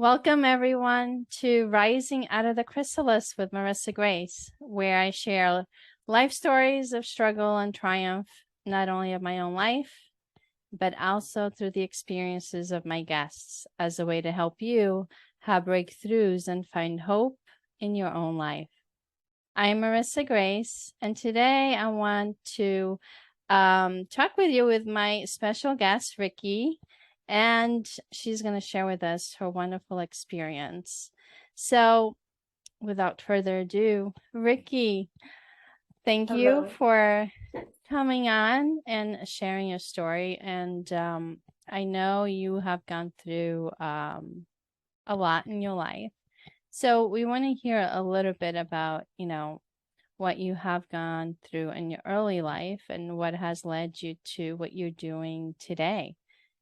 Welcome, everyone, to Rising Out of the Chrysalis with Marisa Grace, where I share life stories of struggle and triumph, not only of my own life, but also through the experiences of my guests as a way to help you have breakthroughs and find hope in your own life. I'm Marisa Grace, and today I want to talk with you with my special guest, Rikki, and she's going to share with us her wonderful experience. So, without further ado, Rikki, thank you Hello. for coming on and sharing your story. And I know you have gone through a lot in your life. So we want to hear a little bit about, what you have gone through in your early life and what has led you to what you're doing today.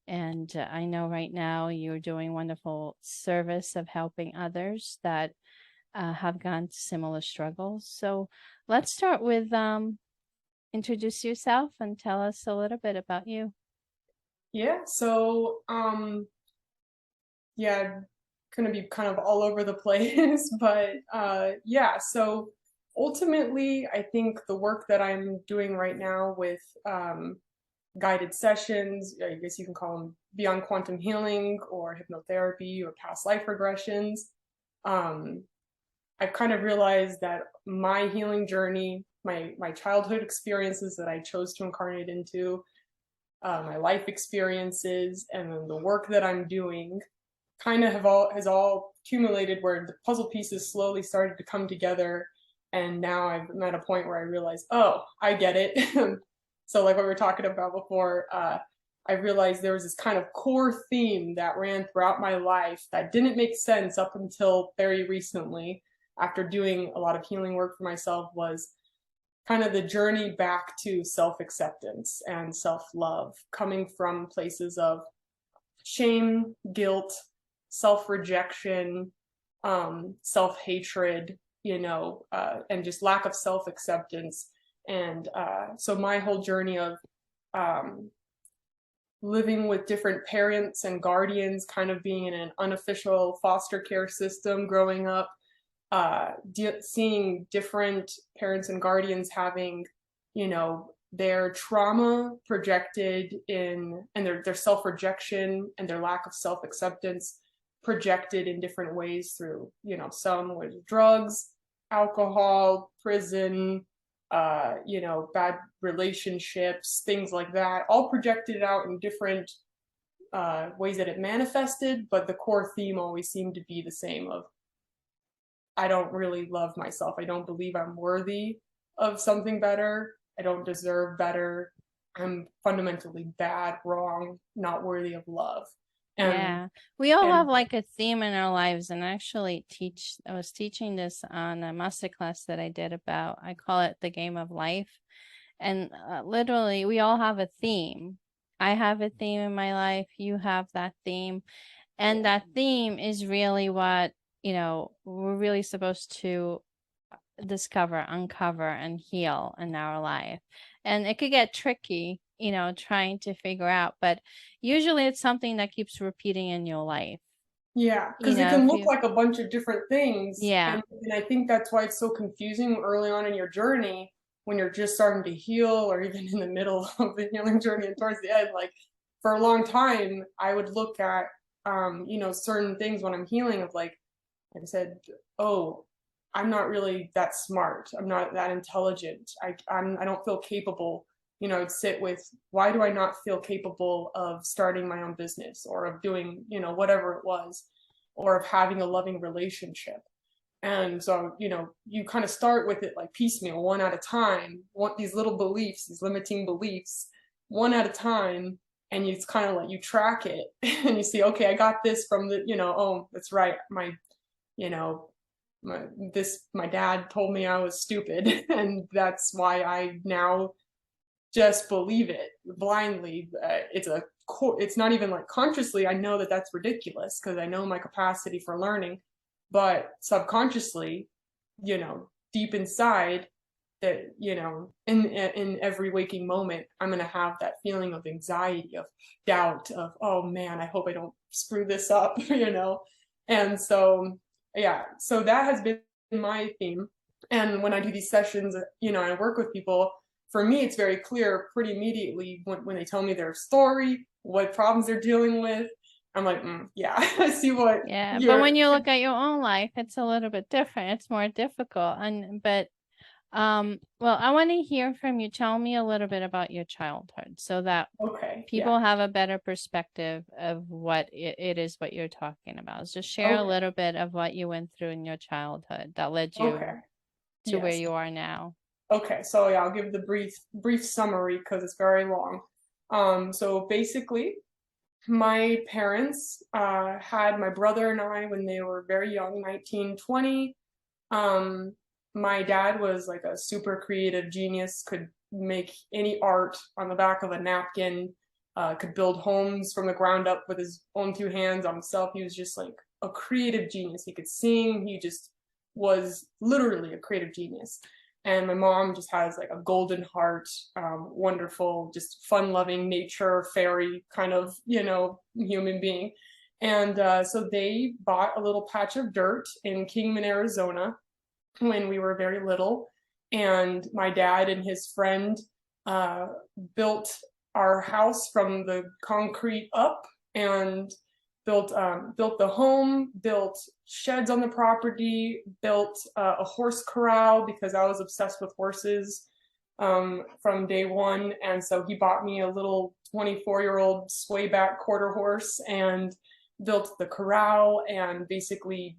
And I know right now you're doing wonderful service of helping others that have gone through similar struggles. So let's start with introduce yourself and tell us a little bit about you. Yeah, so yeah, gonna be kind of all over the place, but yeah, so ultimately I think the work that I'm doing right now with guided sessions, I guess you can call them beyond quantum healing or hypnotherapy or past life regressions, um, I've kind of realized that my healing journey, my childhood experiences that I chose to incarnate into, my life experiences, and then the work that I'm doing kind of has all accumulated where the puzzle pieces slowly started to come together, and now I'm at a point where I realize, oh, I get it. So like what we were talking about before, I realized there was this kind of core theme that ran throughout my life that didn't make sense up until very recently, after doing a lot of healing work for myself, was kind of the journey back to self-acceptance and self-love, coming from places of shame, guilt, self-rejection, self-hatred, and just lack of self-acceptance. And so my whole journey of um, living with different parents and guardians, kind of being in an unofficial foster care system growing up, seeing different parents and guardians having, their trauma projected in, and their self-rejection and their lack of self-acceptance projected in different ways through, some with drugs, alcohol, prison, bad relationships, things like that, all projected out in different ways that it manifested, but the core theme always seemed to be the same of, I don't really love myself. I don't believe I'm worthy of something better. I don't deserve better. I'm fundamentally bad, wrong, not worthy of love. And Yeah, we all have and like a theme in our lives, and I was teaching this on a masterclass that I did about, I call it the game of life. And literally, we all have a theme. I have a theme in my life, you have that theme. And yeah, that theme is really what, we're really supposed to discover, uncover, and heal in our life. And it could get tricky, trying to figure out, but usually it's something that keeps repeating in your life. yeah, because it can If look you, like a bunch of different things, yeah, and I think that's why it's so confusing early on in your journey when you're just starting to heal, or even in the middle of the healing journey and towards the end. Like for a long time, I would look at certain things when I'm healing of like I said, oh, I'm not really that smart. I'm not that intelligent. I don't feel capable. I'd sit with, why do I not feel capable of starting my own business, or of doing, whatever it was, or of having a loving relationship. And so, you kind of start with it like piecemeal, one at a time, want these little beliefs, these limiting beliefs, one at a time. And it's kind of like you track it and you see, okay, I got this from the, oh, that's right. You know, my dad told me I was stupid, and that's why I now just believe it blindly. It's not even like consciously. I know that that's ridiculous because I know my capacity for learning, but subconsciously, deep inside, that in every waking moment, I'm gonna have that feeling of anxiety, of doubt, of, oh man, I hope I don't screw this up, And so, yeah, so that has been my theme. And when I do these sessions, I work with people, for me, it's very clear pretty immediately when they tell me their story, what problems they're dealing with. I'm like, yeah, I see what Yeah, but you're. when you look at your own life, it's a little bit different. It's more difficult. Well, I want to hear from you. Tell me a little bit about your childhood so that Okay, yeah, people have a better perspective of what it is what you're talking about. Just share a okay, little bit of what you went through in your childhood that led you okay, to where yes, you are now. okay. So yeah, I'll give the brief summary because it's very long. So basically, my parents had my brother and I when they were very young, 19, 20. Um, my dad was like a super creative genius, could make any art on the back of a napkin, could build homes from the ground up with his own two hands on himself. He was just like a creative genius. He could sing. He just was literally a creative genius. And my mom just has like a golden heart, wonderful, just fun-loving nature fairy kind of, human being. And so they bought a little patch of dirt in Kingman, Arizona, when we were very little. And my dad and his friend uh, built our house from the concrete up, and built the home, built sheds on the property, built a horse corral because I was obsessed with horses from day one. And so he bought me a little 24-year-old swayback quarter horse and built the corral, and basically,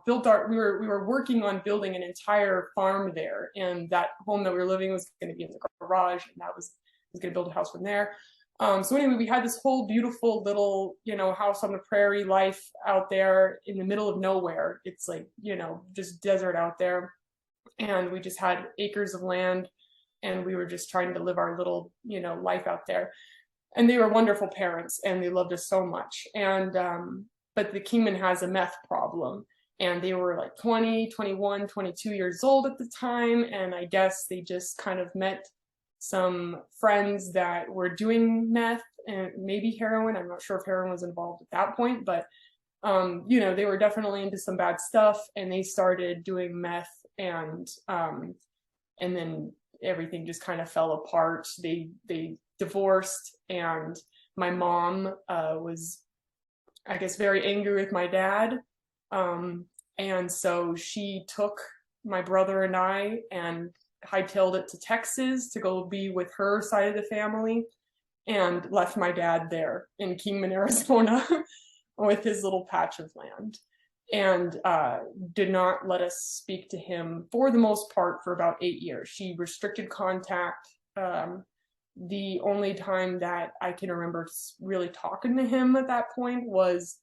built we were working on building an entire farm there. And that home that we were living was going to be in the garage, and that was going to build a house from there. So anyway, we had this whole beautiful little, house on the prairie life out there in the middle of nowhere. It's like, just desert out there. And we just had acres of land, and we were just trying to live our little, life out there. And they were wonderful parents, and they loved us so much. And but the Kingman has a meth problem, and they were like 20, 21, 22 years old at the time. And I guess they just kind of met some friends that were doing meth and maybe heroin. I'm not sure if heroin was involved at that point, but they were definitely into some bad stuff, and they started doing meth. And then everything just kind of fell apart. They divorced, and my mom was, I guess, very angry with my dad. And so she took my brother and I and hightailed it to Texas to go be with her side of the family, and left my dad there in Kingman, Arizona, with his little patch of land, and did not let us speak to him for the most part for about 8 years. She restricted contact. The only time that I can remember really talking to him at that point was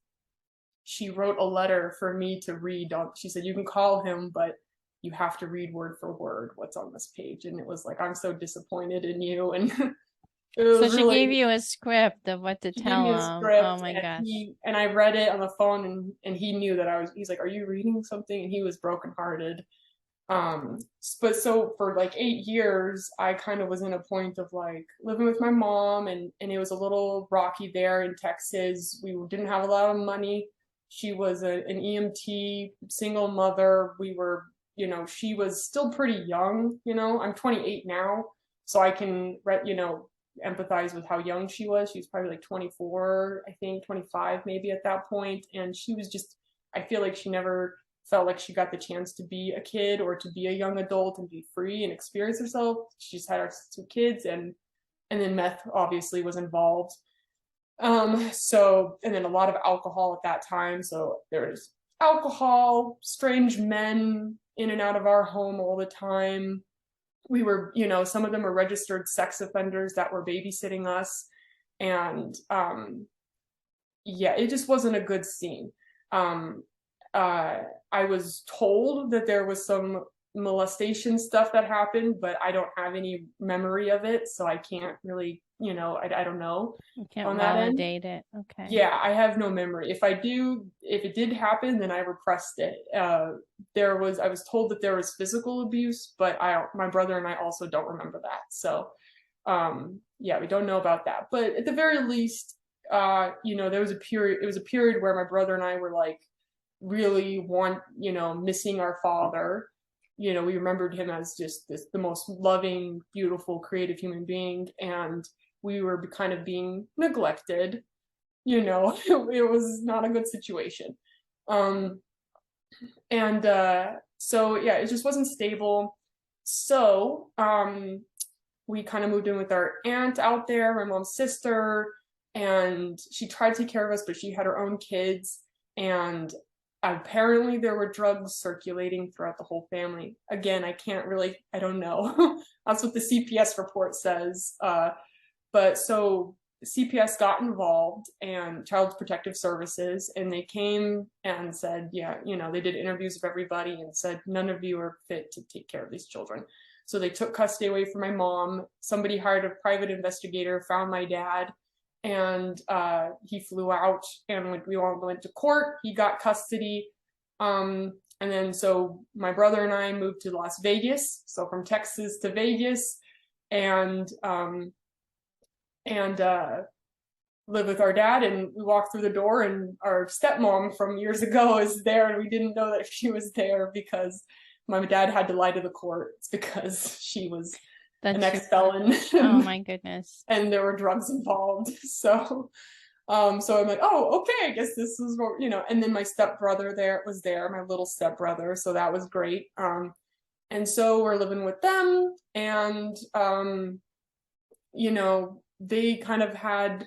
she wrote a letter for me to read. She said, "You can call him, but you have to read word for word what's on this page." And it was like, "I'm so disappointed in you." And it So was she gave really, you a script of what to he gave me tell a them. Oh script, my and gosh. I read it on the phone, and he knew that he's like, "Are you reading something?" And he was brokenhearted. But so for like 8 years, I kind of was in a point of like living with my mom, and it was a little rocky there in Texas. We didn't have a lot of money. She was an EMT, single mother. We were, she was still pretty young. I'm 28 now, so I can, empathize with how young she was. She was probably like 24, I think, 25 maybe at that point. And she was just, I feel like she never felt like she got the chance to be a kid or to be a young adult and be free and experience herself. She just had our two kids, and then meth obviously was involved. So, and then a lot of alcohol at that time. So there was alcohol, strange men in and out of our home all the time. We were, some of them were registered sex offenders that were babysitting us. And yeah, it just wasn't a good scene. Um, I was told that there was some molestation stuff that happened, but I don't have any memory of it, so I can't really, I don't know You can't on that end. validate it. Okay. Yeah, I have no memory. If it did happen, then I repressed it. I was told that there was physical abuse, but my brother and I also don't remember that. So, yeah, we don't know about that. But at the very least, there was a period. It was a period where my brother and I were like really missing our father. We remembered him as just the most loving, beautiful, creative human being, and we were kind of being neglected. It was not a good situation. And so yeah, it just wasn't stable. So we kind of moved in with our aunt out there, my mom's sister, and she tried to take care of us, but she had her own kids, and apparently there were drugs circulating throughout the whole family. Again, I don't know. That's what the CPS report says. But so CPS got involved, and Child Protective Services, and they came and said, yeah, they did interviews of everybody and said, none of you are fit to take care of these children. So they took custody away from my mom. Somebody hired a private investigator, found my dad, and he flew out, and we all went to court. He got custody. And then so my brother and I moved to Las Vegas, so from Texas to Vegas, and live with our dad. And we walked through the door, and our stepmom from years ago is there, and we didn't know that she was there because my dad had to lie to the court. It's because she was an ex-felon. Oh my goodness. And there were drugs involved. So I'm like, oh, okay, I guess this is what, and then my stepbrother was there, my little stepbrother. So that was great. And so we're living with them, and they kind of had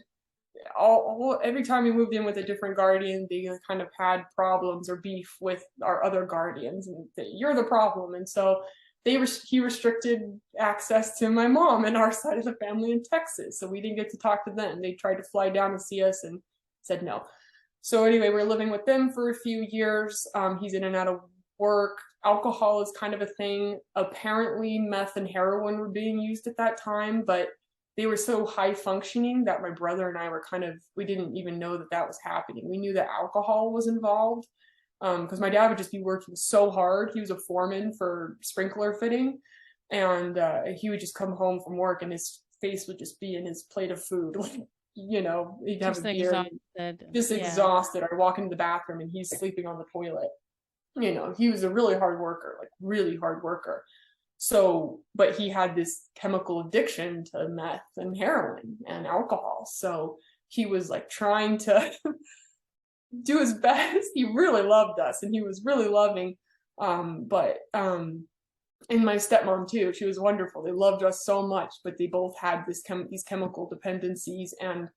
every time we moved in with a different guardian, they kind of had problems or beef with our other guardians, and you're the problem. And so he restricted access to my mom and our side of the family in Texas, so we didn't get to talk to them. They tried to fly down and see us and said no. So anyway, we're living with them for a few years. He's in and out of work. Alcohol is kind of a thing. Apparently meth and heroin were being used at that time, but they were so high functioning that my brother and I were we didn't even know that was happening. We knew that alcohol was involved, because my dad would just be working so hard. He was a foreman for sprinkler fitting, and he would just come home from work and his face would just be in his plate of food. He'd have just a beer, exhausted. I walk into the bathroom and he's sleeping on the toilet. He was a really hard worker, like really hard worker. So, but he had this chemical addiction to meth and heroin and alcohol. So he was like trying to do his best. He really loved us, and he was really loving. And my stepmom too, she was wonderful. They loved us so much, but they both had these chemical dependencies. And,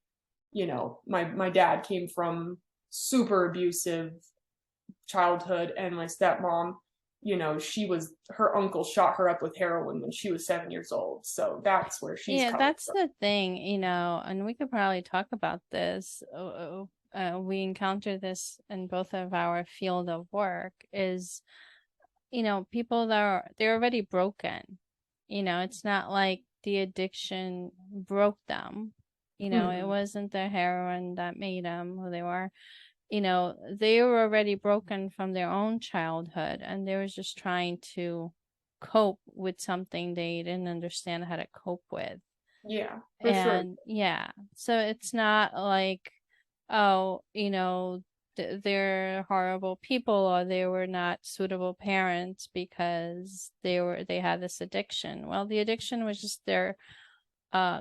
my dad came from super abusive childhood, and my stepmom, her uncle shot her up with heroin when she was 7 years old. So that's where she's that's from. the thing, and we could probably talk about this. We encounter this in both of our field of work is, people they're already broken. It's not like the addiction broke them. It wasn't the heroin that made them who they were. They were already broken from their own childhood, and they were just trying to cope with something they didn't understand how to cope with. Yeah, for sure. Yeah, so it's not like, oh, they're horrible people, or they were not suitable parents because they had this addiction. Well, the addiction was just their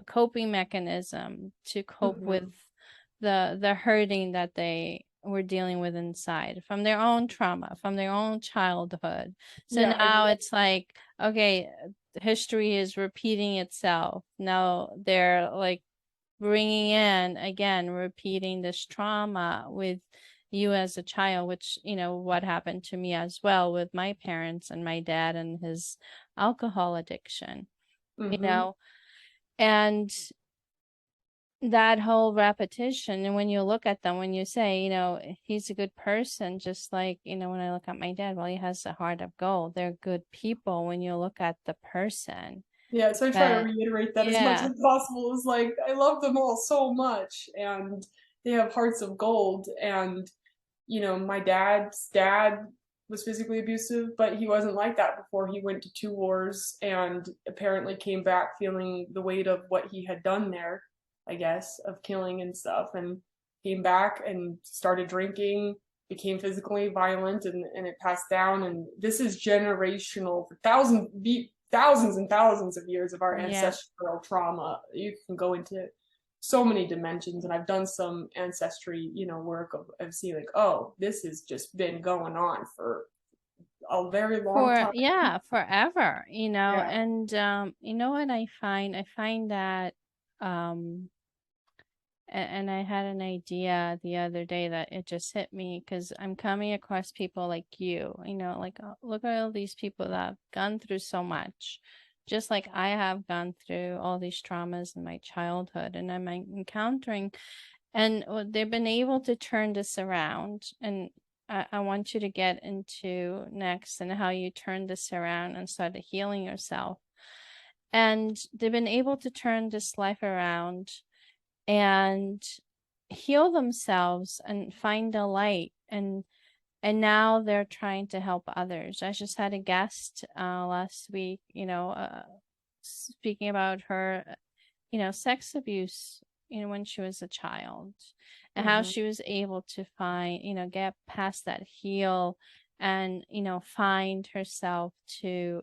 coping mechanism to cope with the hurting that they were dealing with inside from their own trauma, from their own childhood. So now it's like, okay, history is repeating itself. Now they're like bringing in again, repeating this trauma with you as a child, which, what happened to me as well with my parents and my dad and his alcohol addiction, and that whole repetition. And when you look at them, when you say, he's a good person, just like, when I look at my dad, well, he has a heart of gold. They're good people when you look at the person. Yeah, so I try to reiterate that as much as possible. It's like, I love them all so much, and they have hearts of gold. And, my dad's dad was physically abusive, but he wasn't like that before he went to 2 wars, and apparently came back feeling the weight of what he had done there, I guess, of killing and stuff, and came back and started drinking became physically violent, and it passed down. And this is generational for thousands and thousands of years of our Yeah. ancestral trauma. You can go into so many dimensions, and I've done some ancestry, work of seeing like, oh, this has just been going on for a very long For time. yeah, forever, Yeah. and you know what I find that um and I had an idea the other day that it just hit me because I'm coming across people like you, like look at all these people that have gone through so much, just like I have gone through all these traumas in my childhood, and I'm encountering, and they've been able to turn this around. And I want you to get into next and how you turn this around and started healing yourself. And they've been able to turn this life around and heal themselves and find a light, and now they're trying to help others. I just had a guest last week, speaking about her sex abuse, when she was a child, and how Mm-hmm. she was able to find, get past that, heal, and find herself to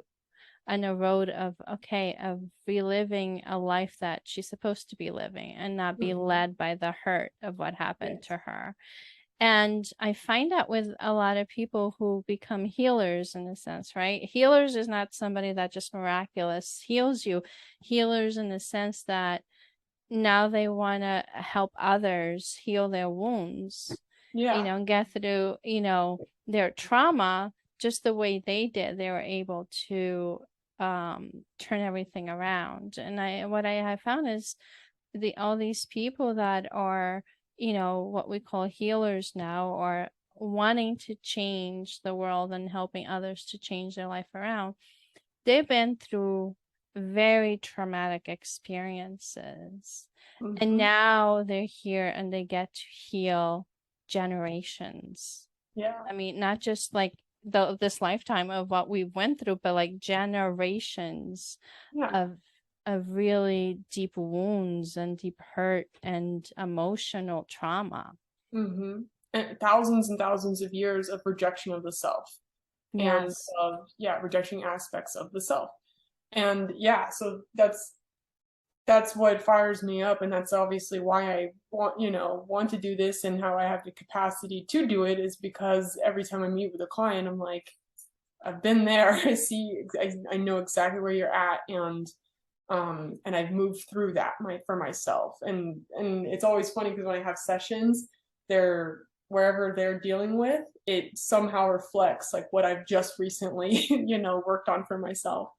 on a road of, okay, of reliving a life that she's supposed to be living and not be Mm-hmm. led by the hurt of what happened Yes. to her. And I find that with a lot of people who become healers, in a sense, right? Healers is not somebody that just miraculous heals you. Healers in the sense that now they want to help others heal their wounds, Yeah. and get through, their trauma just the way they did. They were able to turn everything around. And what I have found is all these people that are, what we call healers now, or wanting to change the world and helping others to change their life around. They've been through very traumatic experiences, and Mm-hmm. now they're here and they get to heal generations. Yeah. I mean, not just like this lifetime of what we went through, but like generations Yeah. of really deep wounds and deep hurt and emotional trauma. Mm-hmm. And thousands of years of rejection of the self, and Yes. of, yeah, rejecting aspects of the self. And yeah, so that's what fires me up, and that's obviously why I want to do this, and how I have the capacity to do it is because every time I meet with a client, I'm like, I've been there. I know exactly where you're at, and I've moved through that for myself. And it's always funny because when I have sessions, they're wherever they're dealing with, it somehow reflects like what I've just recently worked on for myself.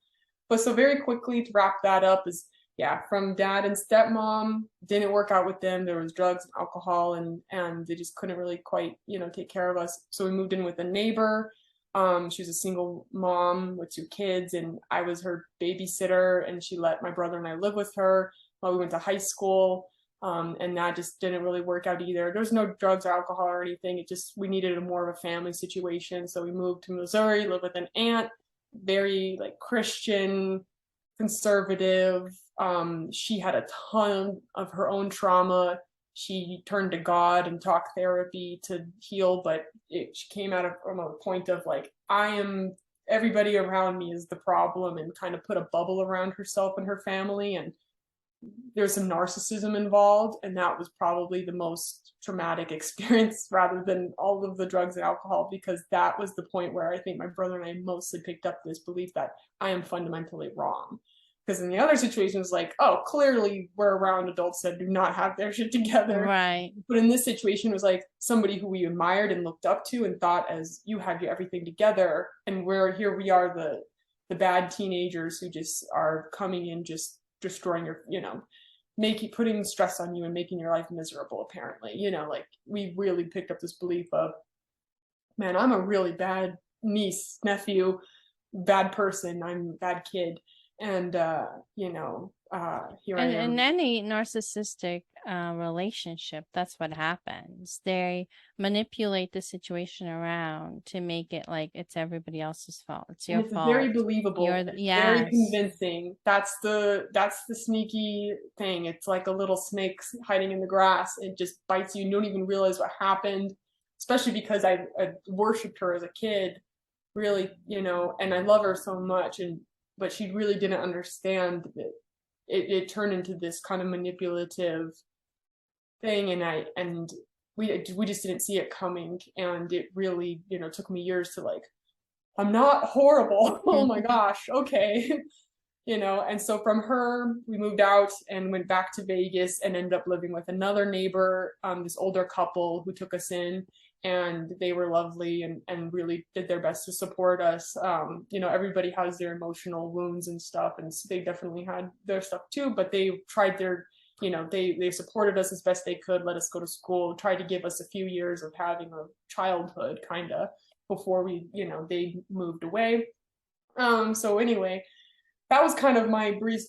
But so very quickly to wrap that up is, yeah, from dad and stepmom, didn't work out with them. There was drugs and alcohol, and they just couldn't really quite take care of us. So we moved in with a neighbor. She was a single mom with 2 kids, and I was her babysitter, and she let my brother and I live with her while we went to high school. And that just didn't really work out either. There's no drugs or alcohol or anything. It just, we needed a more of a family situation. So we moved to Missouri, lived with an aunt, very like Christian, conservative. She had a ton of her own trauma. She turned to God and talk therapy to heal, but she came out of from a point of like, I am, everybody around me is the problem, and kind of put a bubble around herself and her family. And there's some narcissism involved, and that was probably the most traumatic experience rather than all of the drugs and alcohol, because that was the point where I think my brother and I mostly picked up this belief that I am fundamentally wrong. Because in the other situations, like, oh, clearly we're around adults that do not have their shit together. Right. But in this situation, it was like somebody who we admired and looked up to and thought, as you have everything together, and we are the bad teenagers who just are coming in, just destroying your, making, putting stress on you and making your life miserable. Apparently, like, we really picked up this belief of, man, I'm a really bad niece, nephew, bad person, I'm a bad kid. And here I And in am. any narcissistic relationship, that's what happens. They manipulate the situation around to make it like it's everybody else's fault. It's And your it's very fault. believable. It's very Yes. convincing. That's the sneaky thing. It's like a little snake hiding in the grass. It just bites you. You don't even realize what happened. especially because I worshipped her as a kid, really, and I love her so much, but she really didn't understand that it turned into this kind of manipulative thing, and we just didn't see it coming, and it really, took me years to like, I'm not horrible. Oh my gosh, okay. And so from her, we moved out and went back to Vegas and ended up living with another neighbor, this older couple who took us in, and they were lovely and really did their best to support us. Everybody has their emotional wounds and stuff, and so they definitely had their stuff too, but they tried they supported us as best they could, let us go to school, tried to give us a few years of having a childhood kind of before they moved away. So anyway, that was kind of my brief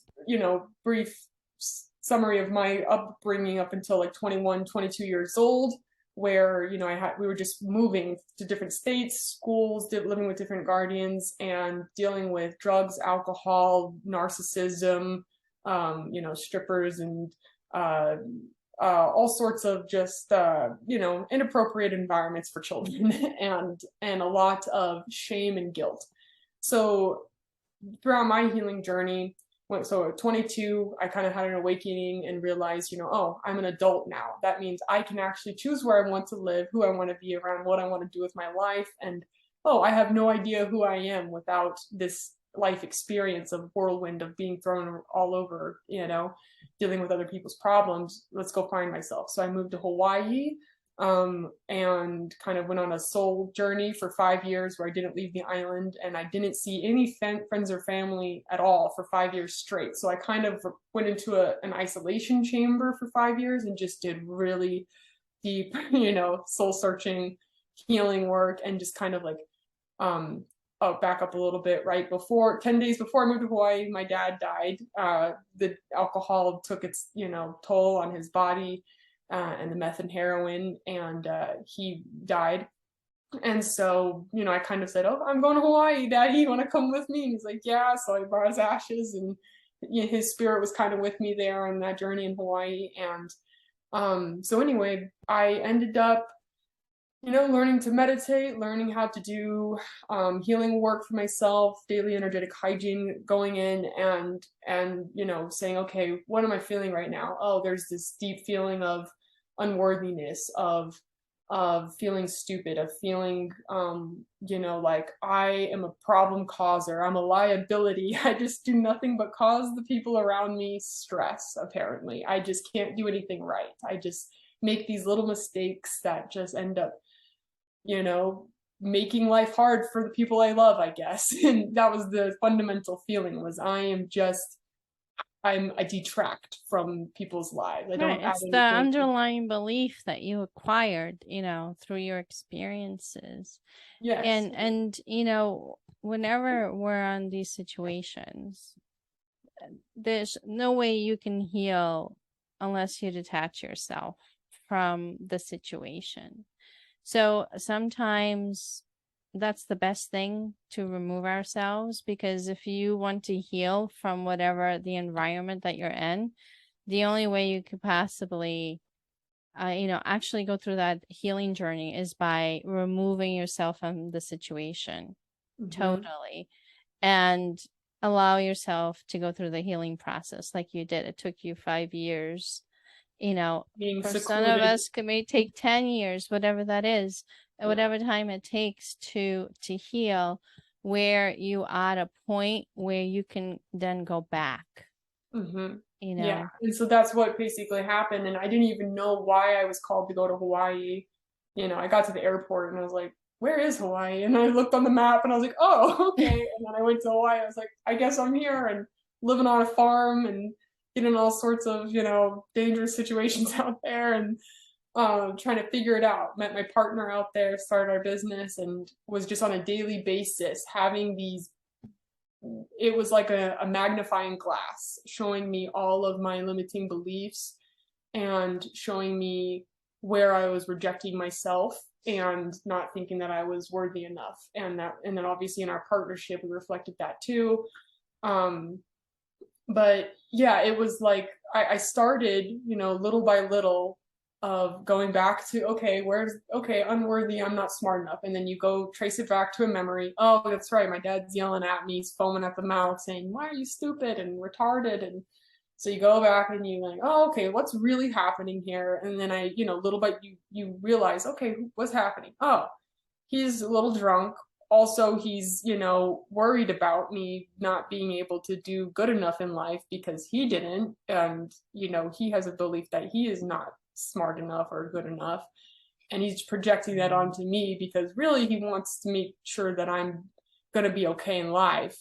summary of my upbringing up until like 21, 22 years old, where, we were just moving to different states, schools, living with different guardians, and dealing with drugs, alcohol, narcissism, strippers, and all sorts of just inappropriate environments for children, and a lot of shame and guilt. So throughout my healing journey, so at 22, I kind of had an awakening and realized, oh, I'm an adult now. That means I can actually choose where I want to live, who I want to be around, what I want to do with my life. And, oh, I have no idea who I am without this life experience of whirlwind of being thrown all over, dealing with other people's problems. Let's go find myself. So I moved to Hawaii, and kind of went on a soul journey for 5 years where I didn't leave the island, and I didn't see any friends or family at all for 5 years straight. So I kind of went into an isolation chamber for 5 years and just did really deep, soul searching, healing work, and just kind of like, back up a little bit, right before 10 days before I moved to Hawaii, my dad died. The alcohol took its, toll on his body, and the meth and heroin, and he died. And so, I kind of said, oh, I'm going to Hawaii, Daddy, you want to come with me? And he's like, yeah. So I brought his ashes, and his spirit was kind of with me there on that journey in Hawaii. And so anyway, I ended up, learning to meditate, learning how to do healing work for myself, daily energetic hygiene, going in and saying, okay, what am I feeling right now? Oh, there's this deep feeling of unworthiness, of feeling stupid, of feeling like I am a problem causer, I'm a liability, I just do nothing but cause the people around me stress. Apparently I just can't do anything right, I just make these little mistakes that just end up making life hard for the people I love, I guess. And that was the fundamental feeling, was I detract from people's lives. I don't add It's the anything. underlying belief that you acquired, through your experiences. Yes. And whenever we're on these situations, there's no way you can heal unless you detach yourself from the situation. So sometimes that's the best thing, to remove ourselves, because if you want to heal from whatever the environment that you're in, the only way you could possibly actually go through that healing journey is by removing yourself from the situation. Mm-hmm. Totally. And allow yourself to go through the healing process like you did. It took you 5 years. Being For some secluded. of us, it may take 10 years, whatever that is, whatever time it takes to heal, where you are at a point where you can then go back. Mm-hmm. Yeah, and so that's what basically happened, and I didn't even know why I was called to go to Hawaii. I got to the airport and I was like, where is Hawaii? And I looked on the map and I was like, oh, okay. And then I went to Hawaii. I was like, I guess I'm here, and living on a farm and getting all sorts of dangerous situations out there, and trying to figure it out. Met my partner out there, started our business, and was just on a daily basis having these, it was like a magnifying glass showing me all of my limiting beliefs and showing me where I was rejecting myself and not thinking that I was worthy enough. And then obviously in our partnership, we reflected that too. But yeah, it was like I started, little by little, of going back to, okay, unworthy, I'm not smart enough. And then you go trace it back to a memory. Oh, that's right. My dad's yelling at me, he's foaming at the mouth saying, why are you stupid and retarded? And so you go back and you like, oh, okay, what's really happening here? And then little by you realize, okay, what's happening? Oh, he's a little drunk. Also, he's, worried about me not being able to do good enough in life because he didn't. And, he has a belief that he is not smart enough or good enough. And he's projecting that onto me because really he wants to make sure that I'm going to be okay in life.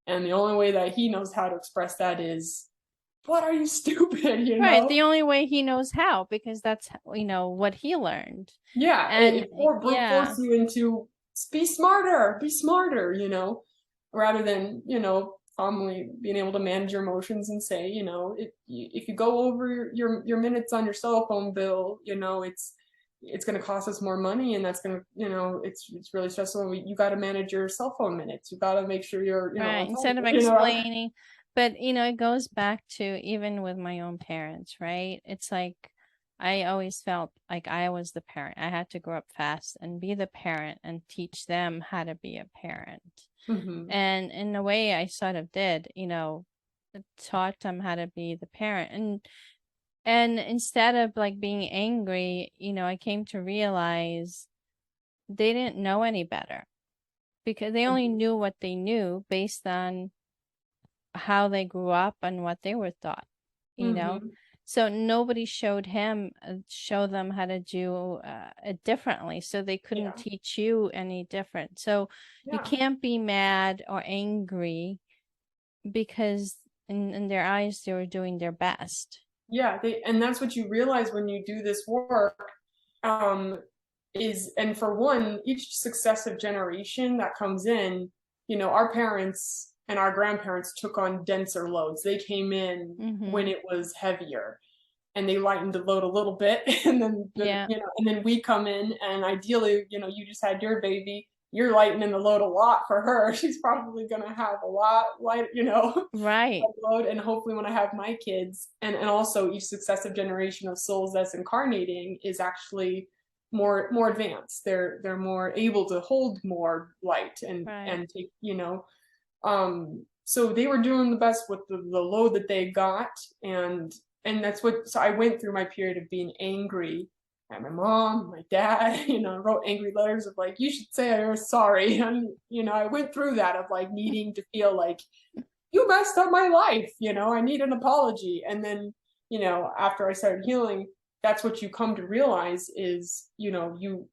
And the only way that he knows how to express that is, what are you stupid? Right. The only way he knows how, because that's, what he learned. Yeah. And It force you into be smarter, rather than, calmly being able to manage your emotions and say, if you go over your minutes on your cell phone bill, it's going to cost us more money, and that's going to, it's really stressful. You got to manage your cell phone minutes. You got to make sure you're, right. Instead of explaining, but it goes back to even with my own parents, right? It's like I always felt like I was the parent. I had to grow up fast and be the parent and teach them how to be a parent. Mm-hmm. And in a way, I sort of did, taught them how to be the parent. And instead of like being angry, I came to realize they didn't know any better because they only knew what they knew based on how they grew up and what they were taught, Mm-hmm. So nobody showed them how to do it differently. So they couldn't teach you any different. So you can't be mad or angry because in their eyes, they were doing their best. Yeah. And that's what you realize when you do this work, and for one, each successive generation that comes in, our parents and our grandparents took on denser loads. They came in when it was heavier, and they lightened the load a little bit, and then and then we come in, and ideally, you just had your baby, you're lightening the load a lot for her. She's probably gonna have a lot light, right, load, and hopefully when I have my kids, and also each successive generation of souls that's incarnating is actually more advanced. They're more able to hold more light and take, so they were doing the best with the load that they got. And that's so I went through my period of being angry at my mom, my dad, wrote angry letters of like, you should say I was sorry. And, I went through that of like needing to feel like, you messed up my life, I need an apology. And then, after I started healing, that's what you come to realize is,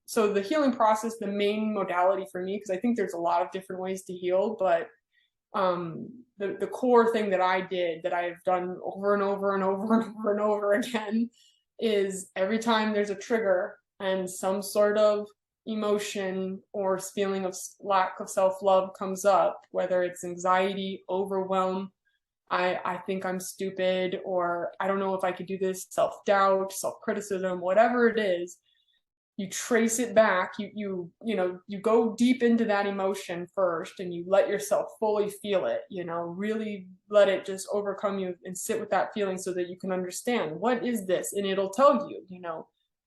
so the healing process, the main modality for me, because I think there's a lot of different ways to heal, but the core thing that I did, that I've done over and over and over and over and over again, is every time there's a trigger and some sort of emotion or feeling of lack of self-love comes up, whether it's anxiety, overwhelm, I think I'm stupid, or I don't know if I could do this, self-doubt, self-criticism, whatever it is, you trace it back, you go deep into that emotion first, and you let yourself fully feel it, really let it just overcome you and sit with that feeling so that you can understand, what is this? And it'll tell you,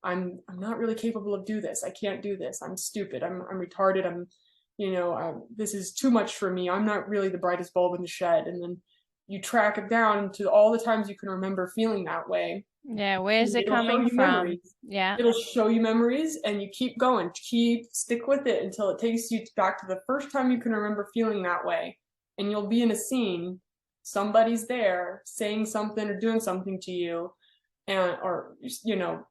I'm not really capable of do this. I can't do this. I'm stupid. I'm retarded. This is too much for me. I'm not really the brightest bulb in the shed. And then you track it down to all the times you can remember feeling that way. Yeah, where's it coming from? Memories. Yeah. It'll show you memories, and you keep going. Stick with it until it takes you back to the first time you can remember feeling that way. And you'll be in a scene, somebody's there saying something or doing something to you, or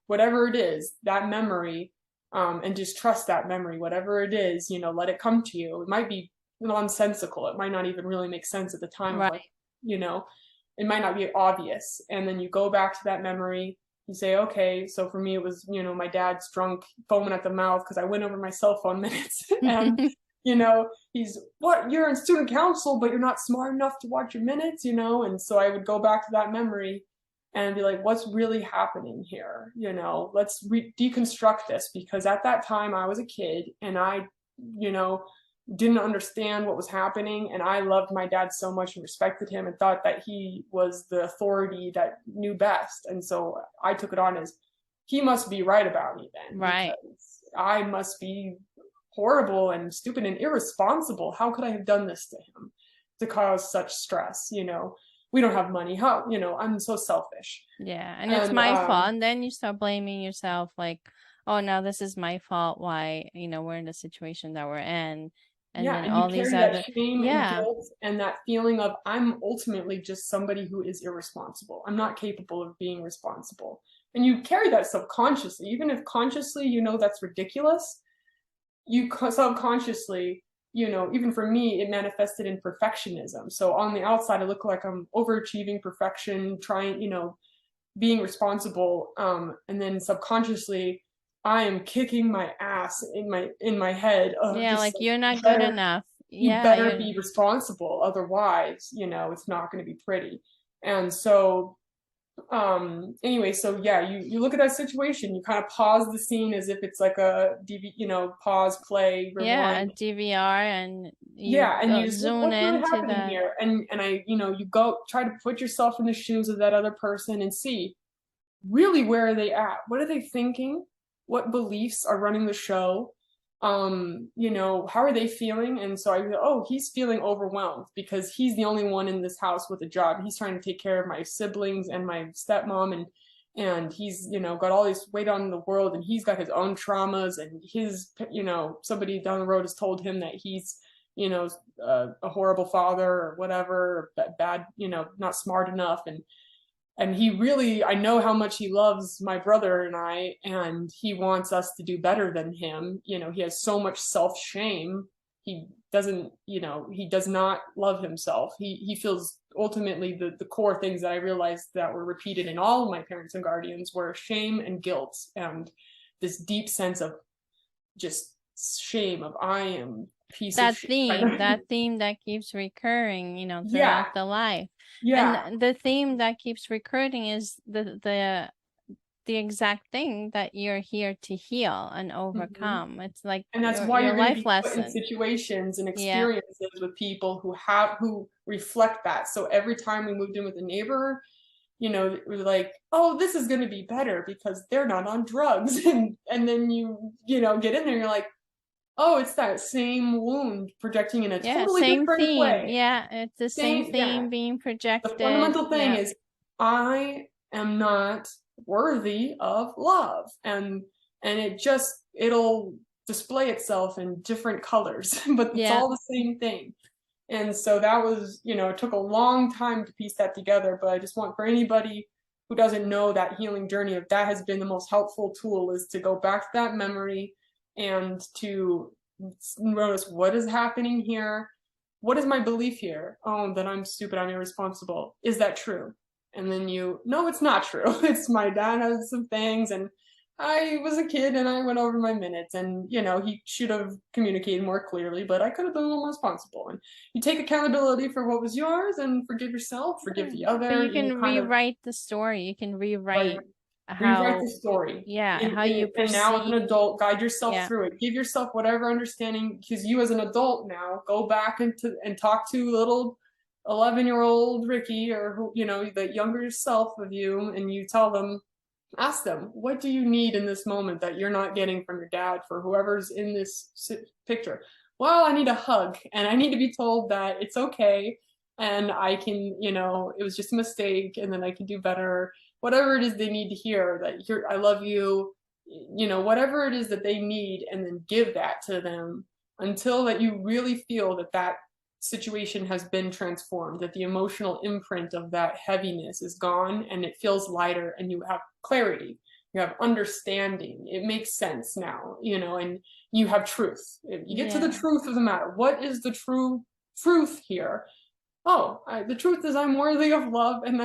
whatever it is, that memory, and just trust that memory, whatever it is, let it come to you. It might be nonsensical. It might not even really make sense at the time. Right. Of like, it might not be obvious. And then you go back to that memory, you say, okay, so for me, it was, my dad's drunk, foaming at the mouth because I went over my cell phone minutes. And, he's, what, you're in student council, but you're not smart enough to watch your minutes, And so I would go back to that memory and be like, what's really happening here? Let's deconstruct this, because at that time I was a kid, and I, didn't understand what was happening, and I loved my dad so much and respected him and thought that he was the authority that knew best. And so I took it on as, he must be right about me then, Right. because I must be horrible and stupid and irresponsible. How could I have done this to him to cause such stress? We don't have money. How, I'm so selfish. Yeah. And it's And my fault. And then you start blaming yourself like, oh, no, this is my fault. Why, we're in the situation that we're in. And yeah, then and you all these carry that other, shame and yeah, guilt and that feeling of I'm ultimately just somebody who is irresponsible. I'm not capable of being responsible. And you carry that subconsciously, even if consciously that's ridiculous. You subconsciously, even for me, it manifested in perfectionism. So on the outside, I look like I'm overachieving perfection, trying, being responsible. And then subconsciously, I am kicking my ass in my head of yeah, just like like, you're you not good better enough. you Yeah, better you're, be responsible, otherwise, it's not going to be pretty. And so anyway, so yeah, you look at that situation, you kind of pause the scene as if it's like a DV, pause, play, yeah, a rewind. DVR, and you Yeah, and you go just look zoom what's really into happening that. here. And I, you go try to put yourself in the shoes of that other person and see really where are they at? What are they thinking? What beliefs are running the show? How are they feeling? And so I go, oh, he's feeling overwhelmed because he's the only one in this house with a job. He's trying to take care of my siblings and my stepmom, and he's got all this weight on the world, and he's got his own traumas, and his somebody down the road has told him that he's a horrible father or whatever, bad, not smart enough, and he really, I know how much he loves my brother and I, and he wants us to do better than him. He has so much self-shame. He doesn't, he does not love himself. He feels ultimately the core things that I realized that were repeated in all of my parents and guardians were shame and guilt, and this deep sense of just shame of I am a piece of That shit. theme, that theme that keeps recurring, Yeah, throughout the life. yeah. And the theme that keeps recurring is the exact thing that you're here to heal and Mhm. overcome. It's like And that's why your you're going to life be put in lesson. situations and Yeah. experiences with people who reflect that. So every time we moved in with a neighbor, it was like, oh, this is going to be better because they're not on drugs. And then get in there and you're like, oh, it's that same wound projecting in a Yeah, totally same different theme. way. Yeah, it's the same Yeah. theme being The projected. fundamental thing Yeah. is I am not worthy of love. And it'll display itself in different colors, but it's Yeah. all the same thing. And so that was, it took a long time to piece that together, but I just want for anybody who doesn't know that healing journey, if that has been the most helpful tool, is to go back to that memory and to notice what is happening here. What is my belief here? Oh, that I'm stupid, I'm irresponsible. Is that true? And then no, it's not true. It's my dad has some things, and I was a kid and I went over my minutes, and he should have communicated more clearly, but I could have been more responsible. And you take accountability for what was yours and forgive yourself, forgive Yeah. the But other. you You can kind of rewrite the story. You can like rewrite rewrite the how, story. yeah, how you And now as an perceive. adult, guide yourself Yeah. through it. Give yourself whatever understanding, because you as an adult now go back and talk to little 11-year-old Rikki, or who, the younger self of you, and you tell them, ask them, what do you need in this moment that you're not getting from your dad, for whoever's in this picture? Well, I need a hug, and I need to be told that it's okay, and I can, it was just a mistake, and then I can do better. Whatever it is they need to hear, that I love you, whatever it is that they need, and then give that to them until that you really feel that situation has been transformed, that the emotional imprint of that heaviness is gone and it feels lighter, and you have clarity, you have understanding, it makes sense now, and you have truth. You get to the Yeah. truth of the matter. What is the true truth here? Oh, the truth is I'm worthy of love, and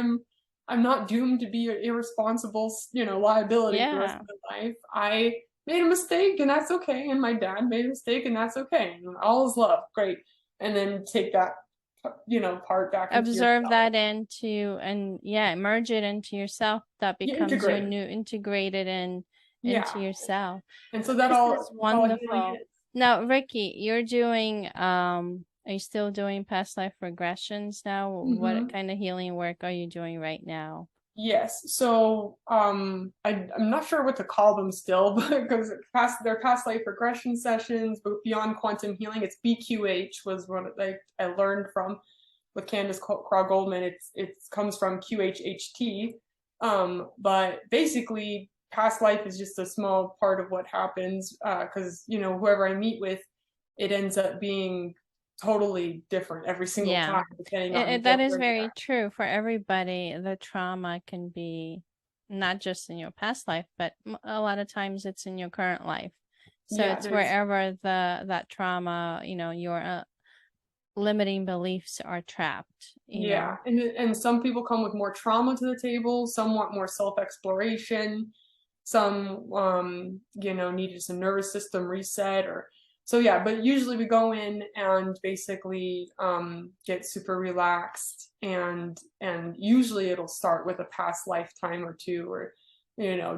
I'm not doomed to be an irresponsible, liability for the rest Yeah. of my life. I made a mistake, and that's okay, and my dad made a mistake, and that's okay, and all is love. Great. And then take that part back into Observe yourself. that into, and yeah, merge it into yourself. That You becomes your integrate. new, integrated in into Yeah. yourself. And so that This all is that's all healing wonderful. is. Now, Rikki, you're doing are you still doing past life regressions now? What Mm-hmm. kind of healing work are you doing right now? Yes. So I'm not sure what to call them still, but because they're past life regression sessions, but beyond quantum healing, it's BQH was what I learned from with Candace Craw Goldman. It comes from QHHT. But basically past life is just a small part of what happens, because whoever I meet with, it ends up being totally different every single Yeah. time, depending on That what is we're very at. true for everybody. The trauma can be not just in your past life, but a lot of times it's in your current life. So Yeah, it's there's wherever that trauma, your limiting beliefs are trapped. and some people come with more trauma to the table, some want more self-exploration, some needed some nervous system reset, or so yeah, but usually we go in and basically get super relaxed, and usually it'll start with a past lifetime or two, or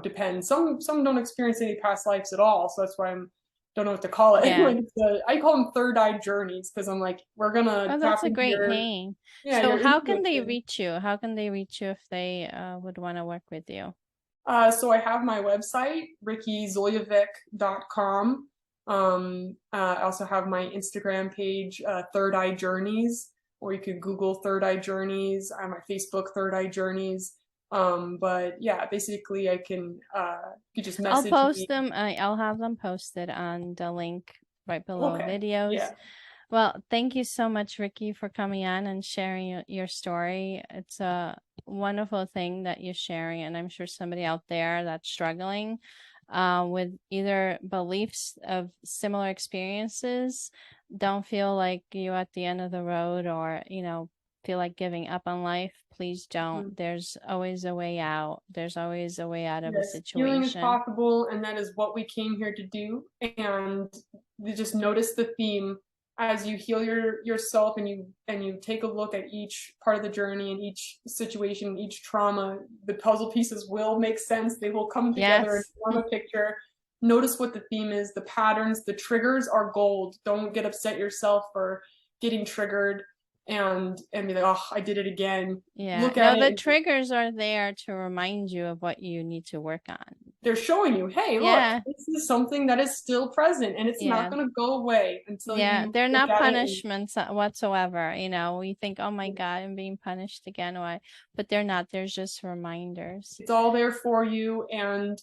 depends. Some don't experience any past lives at all, so that's why I'm don't know what to call it. Yeah. Like I call them third eye journeys, because I'm like, we're gonna Oh, tap that's a into great your name. yeah, So your how can they intuition. reach you? How can they reach you if they would want to work with you? So I have my website, rikkizoljevic.com. I also have my Instagram page, Third Eye Journeys, or you could Google Third Eye Journeys. I have my Facebook, Third Eye Journeys. But yeah, basically I can you just I'll message post me. them. I'll have them posted on the link right below Okay. videos. Yeah. Well, thank you so much, Rikki, for coming on and sharing your story. It's a wonderful thing that you're sharing, and I'm sure somebody out there that's struggling with either beliefs of similar experiences don't feel like you're at the end of the road, or feel like giving up on life. Please don't. Mhm. There's always a way out. There's always a way out of a Yes, healing is situation. possible, and that is what we came here to do. And you just notice the theme as you heal yourself, and you take a look at each part of the journey and each situation, each trauma. The puzzle pieces will make sense. They will come together and Yes. form a picture. Notice what the theme is, the patterns, the triggers are gold. Don't get upset yourself for getting triggered and be like, oh, I did it again. Yeah. Look at No, it the and triggers are there to remind you of what you need to work on. they're showing you, hey, look, Yeah. this is something that is still present, and it's not Yeah. going to go away until Yeah. you They're look not at it. And punishments whatsoever. You think, oh my God, I'm being punished again. Why? But they're not. There's just reminders. it's all there for you. And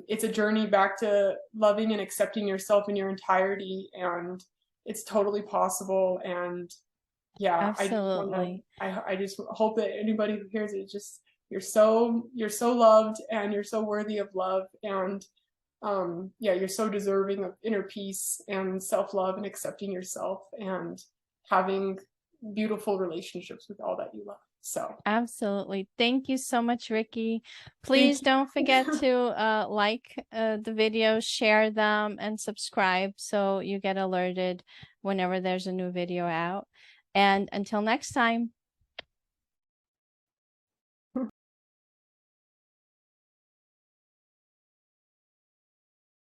it's a journey back to loving and accepting yourself in your entirety. And it's totally possible. And yeah, I just want to, Absolutely. I just hope that anybody who hears it, just, you're so loved, and you're so worthy of love. And yeah, you're so deserving of inner peace and self-love and accepting yourself and having beautiful relationships with all that you love. So Absolutely. Thank you so much, Rikki. thank Please don't forget you. to like the videos, share them, and subscribe so you get alerted whenever there's a new video out. And until next time.